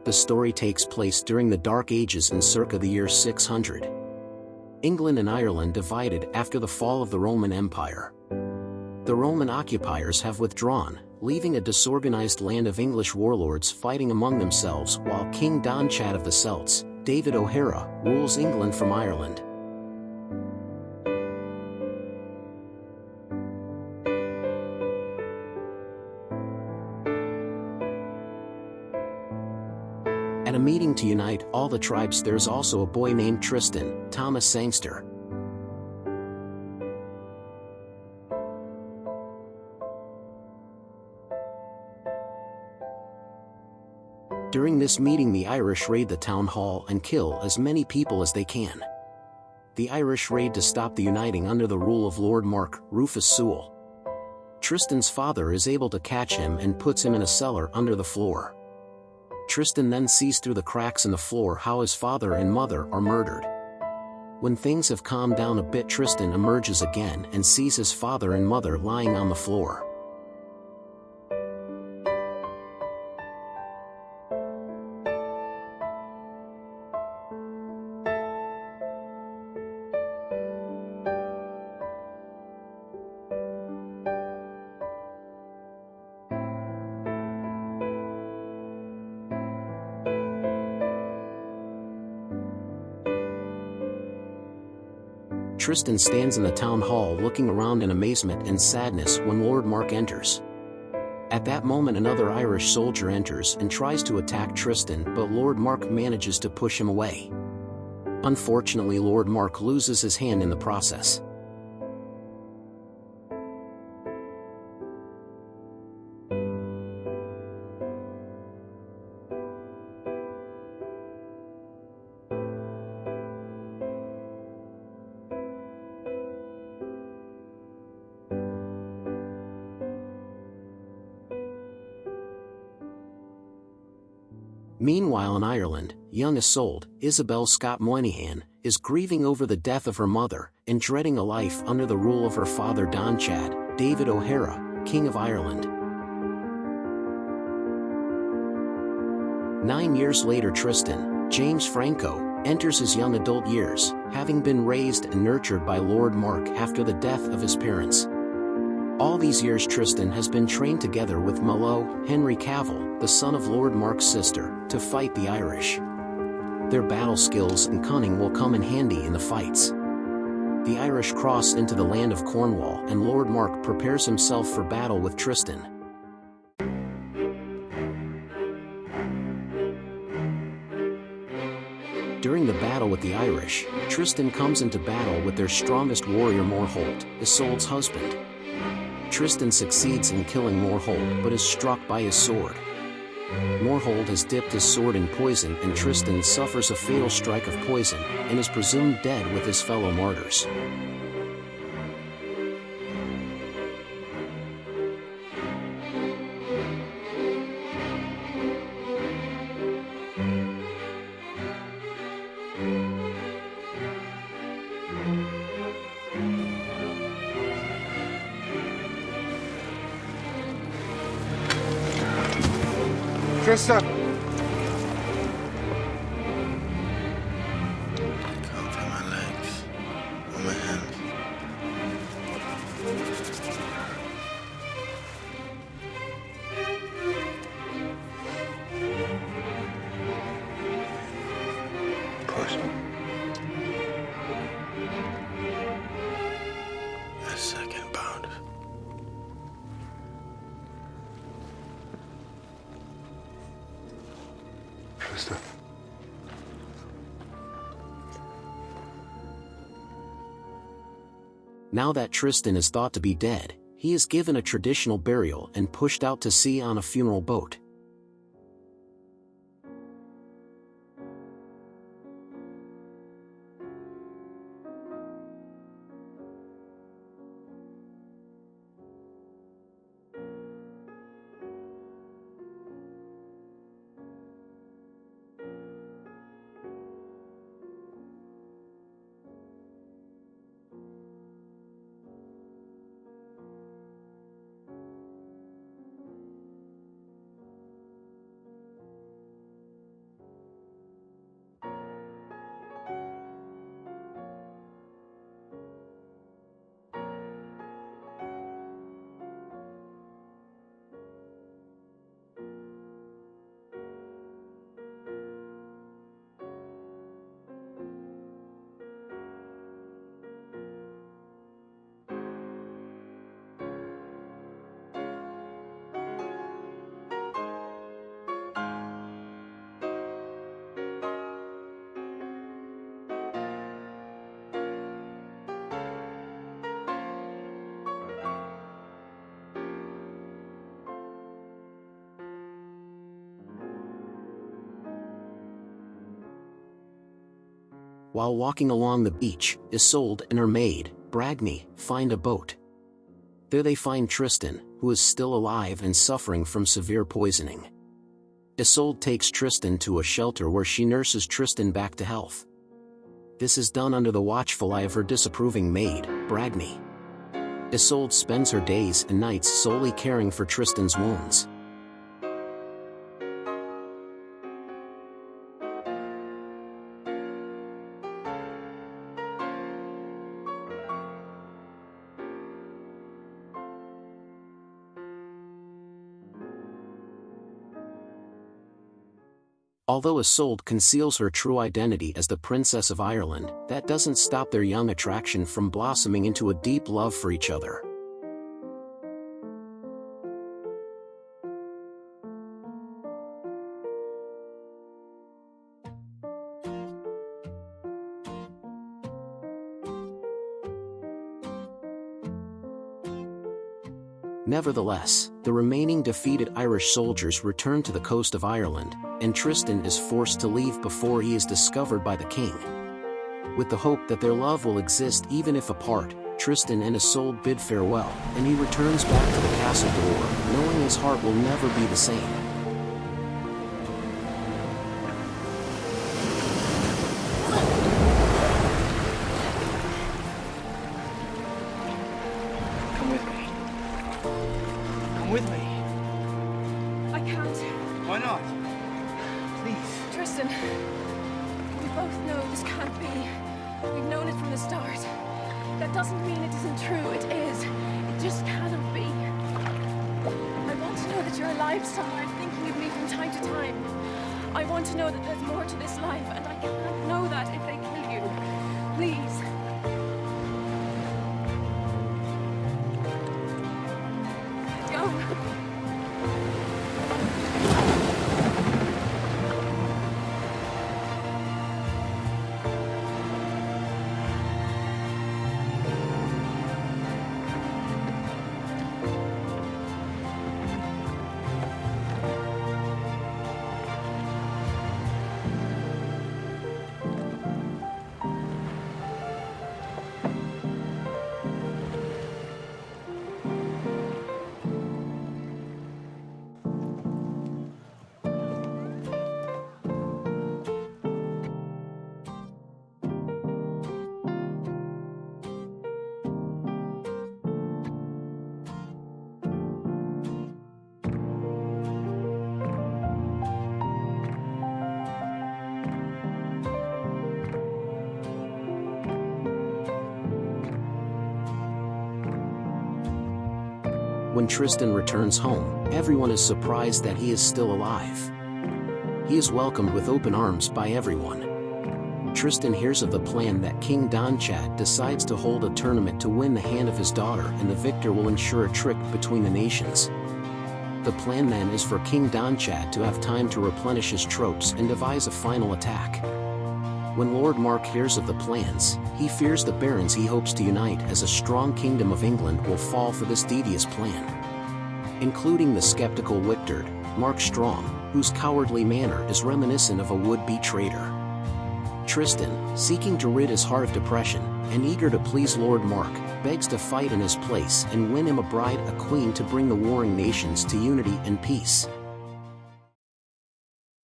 The story takes place during the Dark Ages in circa the year 600. England and Ireland divided after the fall of the Roman Empire. The Roman occupiers have withdrawn, leaving a disorganized land of English warlords fighting among themselves while King Don Chad of the Celts, David O'Hara, rules England from Ireland. At a meeting to unite all the tribes, there's also a boy named Tristan, Thomas Sangster. During this meeting the Irish raid the town hall and kill as many people as they can. The Irish raid to stop the uniting under the rule of Lord Mark, Rufus Sewell. Tristan's father is able to catch him and puts him in a cellar under the floor. Tristan then sees through the cracks in the floor how his father and mother are murdered. When things have calmed down a bit, Tristan emerges again and sees his father and mother lying on the floor. Tristan stands in the town hall looking around in amazement and sadness when Lord Mark enters. At that moment another Irish soldier enters and tries to attack Tristan, but Lord Mark manages to push him away. Unfortunately, Lord Mark loses his hand in the process. Meanwhile in Ireland, young Isolde, Isabel Scott Moynihan, is grieving over the death of her mother, and dreading a life under the rule of her father Don Chad, David O'Hara, King of Ireland. 9 years later Tristan, James Franco, enters his young adult years, having been raised and nurtured by Lord Mark after the death of his parents. All these years Tristan has been trained together with Mallow, Henry Cavill, the son of Lord Mark's sister, to fight the Irish. Their battle skills and cunning will come in handy in the fights. The Irish cross into the land of Cornwall and Lord Mark prepares himself for battle with Tristan. During the battle with the Irish, Tristan comes into battle with their strongest warrior Morholt, Isolde's husband. Tristan succeeds in killing Morholt but is struck by his sword. Morholt has dipped his sword in poison and Tristan suffers a fatal strike of poison and is presumed dead with his fellow martyrs. Tristan! Can't feel my legs or my hands. Push. A second bound. Tristan. Now that Tristan is thought to be dead, he is given a traditional burial and pushed out to sea on a funeral boat. While walking along the beach, Isolde and her maid, Bragny, find a boat. There they find Tristan, who is still alive and suffering from severe poisoning. Isolde takes Tristan to a shelter where she nurses Tristan back to health. This is done under the watchful eye of her disapproving maid, Bragny. Isolde spends her days and nights solely caring for Tristan's wounds. Although Isolde conceals her true identity as the Princess of Ireland, that doesn't stop their young attraction from blossoming into a deep love for each other. Nevertheless, the remaining defeated Irish soldiers return to the coast of Ireland, and Tristan is forced to leave before he is discovered by the king. With the hope that their love will exist even if apart, Tristan and Isolde bid farewell, and he returns back to the castle door, knowing his heart will never be the same. With me. I can't. Why not? Please. Tristan, we both know this can't be. We've known it from the start. That doesn't mean it isn't true. It is. It just cannot be. I want to know that you're alive somewhere, thinking of me from time to time. I want to know that there's more to this life, and I can't know that if they kill you. Please. When Tristan returns home, everyone is surprised that he is still alive. He is welcomed with open arms by everyone. Tristan hears of the plan that King Donchad decides to hold a tournament to win the hand of his daughter, and the victor will ensure a trick between the nations. The plan then is for King Donchad to have time to replenish his troops and devise a final attack. When Lord Mark hears of the plans, he fears the barons he hopes to unite as a strong kingdom of England will fall for this devious plan. Including the skeptical Wichtard, Mark Strong, whose cowardly manner is reminiscent of a would-be traitor. Tristan, seeking to rid his heart of depression, and eager to please Lord Mark, begs to fight in his place and win him a bride, a queen, to bring the warring nations to unity and peace.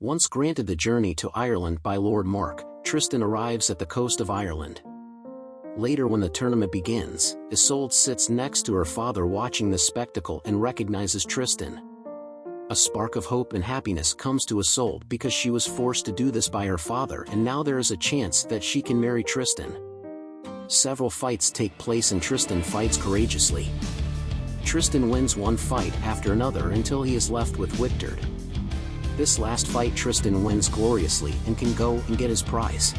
Once granted the journey to Ireland by Lord Mark, Tristan arrives at the coast of Ireland. Later, when the tournament begins, Isolde sits next to her father watching the spectacle and recognizes Tristan. A spark of hope and happiness comes to Isolde because she was forced to do this by her father, and now there is a chance that she can marry Tristan. Several fights take place and Tristan fights courageously. Tristan wins one fight after another until he is left with Wichtard. This last fight Tristan wins gloriously and can go and get his prize.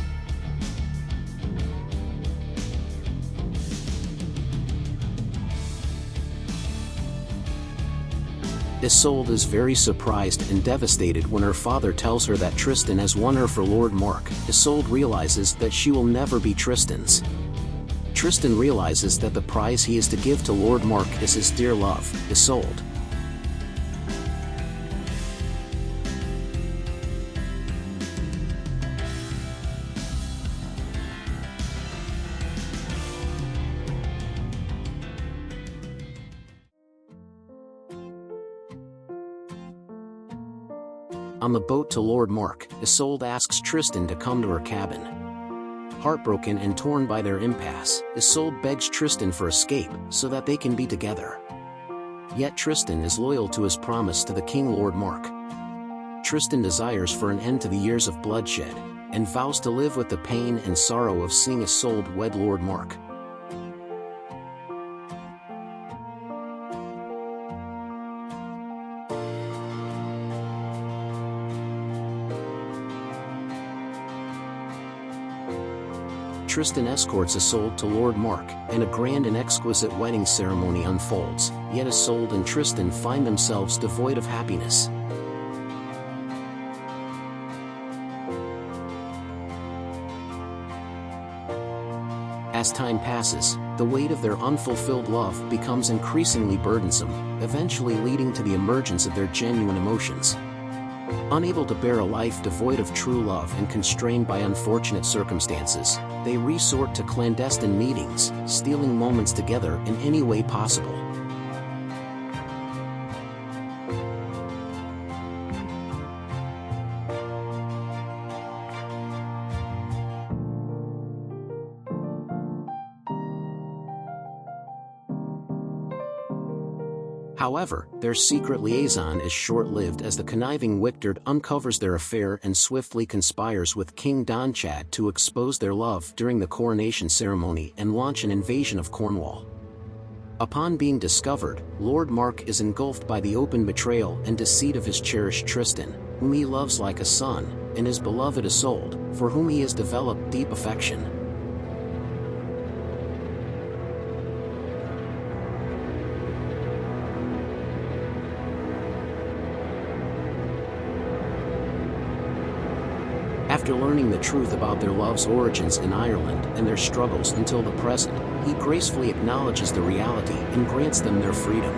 Isolde is very surprised and devastated when her father tells her that Tristan has won her for Lord Mark. Isolde realizes that she will never be Tristan's. Tristan realizes that the prize he is to give to Lord Mark is his dear love, Isolde. On the boat to Lord Mark, Isolde asks Tristan to come to her cabin. Heartbroken and torn by their impasse, Isolde begs Tristan for escape so that they can be together. Yet Tristan is loyal to his promise to the king Lord Mark. Tristan desires for an end to the years of bloodshed, and vows to live with the pain and sorrow of seeing Isolde wed Lord Mark. Tristan escorts Isolde to Lord Mark, and a grand and exquisite wedding ceremony unfolds, yet Isolde and Tristan find themselves devoid of happiness. As time passes, the weight of their unfulfilled love becomes increasingly burdensome, eventually leading to the emergence of their genuine emotions. Unable to bear a life devoid of true love and constrained by unfortunate circumstances, they resort to clandestine meetings, stealing moments together in any way possible. However, their secret liaison is short-lived as the conniving Wictard uncovers their affair and swiftly conspires with King Donchad to expose their love during the coronation ceremony and launch an invasion of Cornwall. Upon being discovered, Lord Mark is engulfed by the open betrayal and deceit of his cherished Tristan, whom he loves like a son, and his beloved Isolde, for whom he has developed deep affection. After learning the truth about their love's origins in Ireland and their struggles until the present, he gracefully acknowledges the reality and grants them their freedom.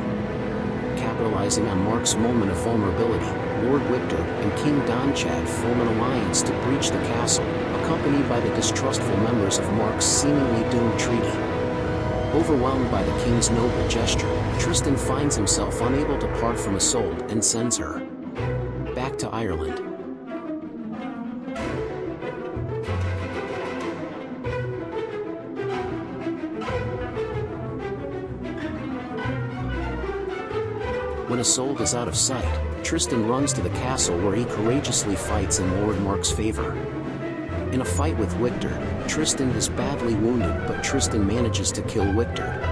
Capitalizing on Mark's moment of vulnerability, Lord Wictard and King Donchad form an alliance to breach the castle, accompanied by the distrustful members of Mark's seemingly doomed treaty. Overwhelmed by the king's noble gesture, Tristan finds himself unable to part from Isolde and sends her back to Ireland. When Isolde is out of sight, Tristan runs to the castle where he courageously fights in Lord Mark's favor. In a fight with Wictard, Tristan is badly wounded, but Tristan manages to kill Wictard.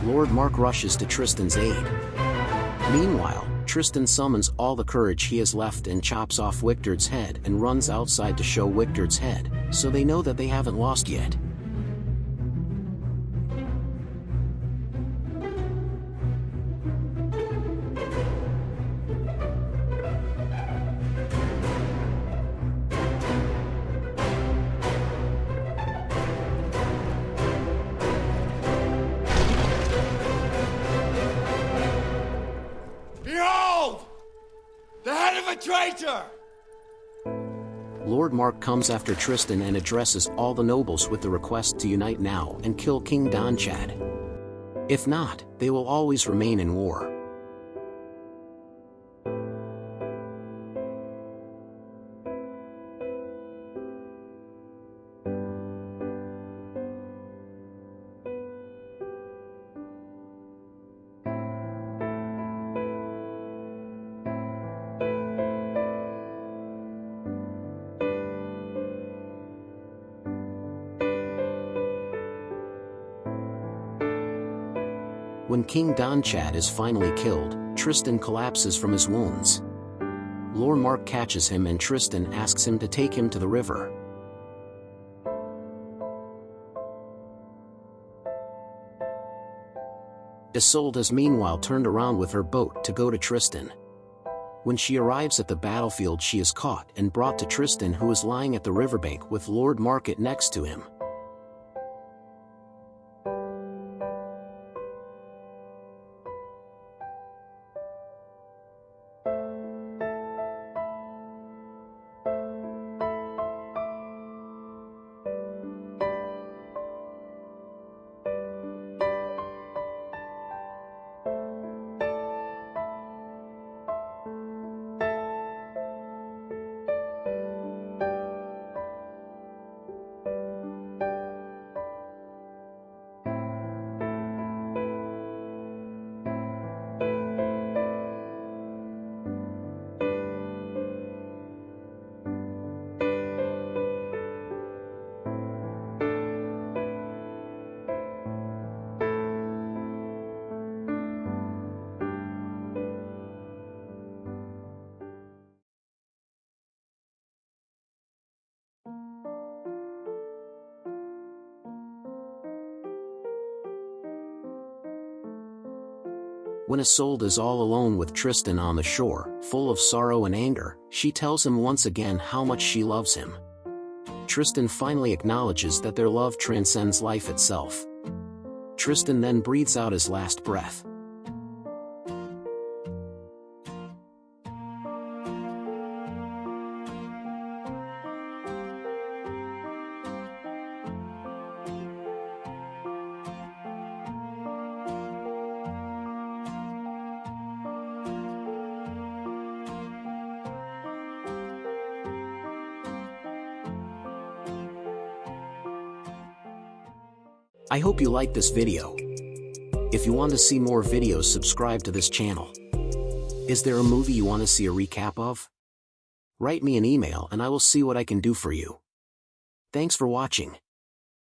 Lord Mark rushes to Tristan's aid. Meanwhile, Tristan summons all the courage he has left and chops off Wictard's head and runs outside to show Wictard's head, so they know that they haven't lost yet. Traitor! Lord Mark comes after Tristan and addresses all the nobles with the request to unite now and kill King Donchad. If not, they will always remain in war. When King Donchad is finally killed, Tristan collapses from his wounds. Lord Mark catches him and Tristan asks him to take him to the river. Isolde has meanwhile turned around with her boat to go to Tristan. When she arrives at the battlefield, she is caught and brought to Tristan, who is lying at the riverbank with Lord Mark next to him. When Isolde is all alone with Tristan on the shore, full of sorrow and anger, she tells him once again how much she loves him. Tristan finally acknowledges that their love transcends life itself. Tristan then breathes out his last breath. I hope you liked this video. If you want to see more videos, subscribe to this channel. Is there a movie you want to see a recap of? Write me an email and I will see what I can do for you. Thanks for watching.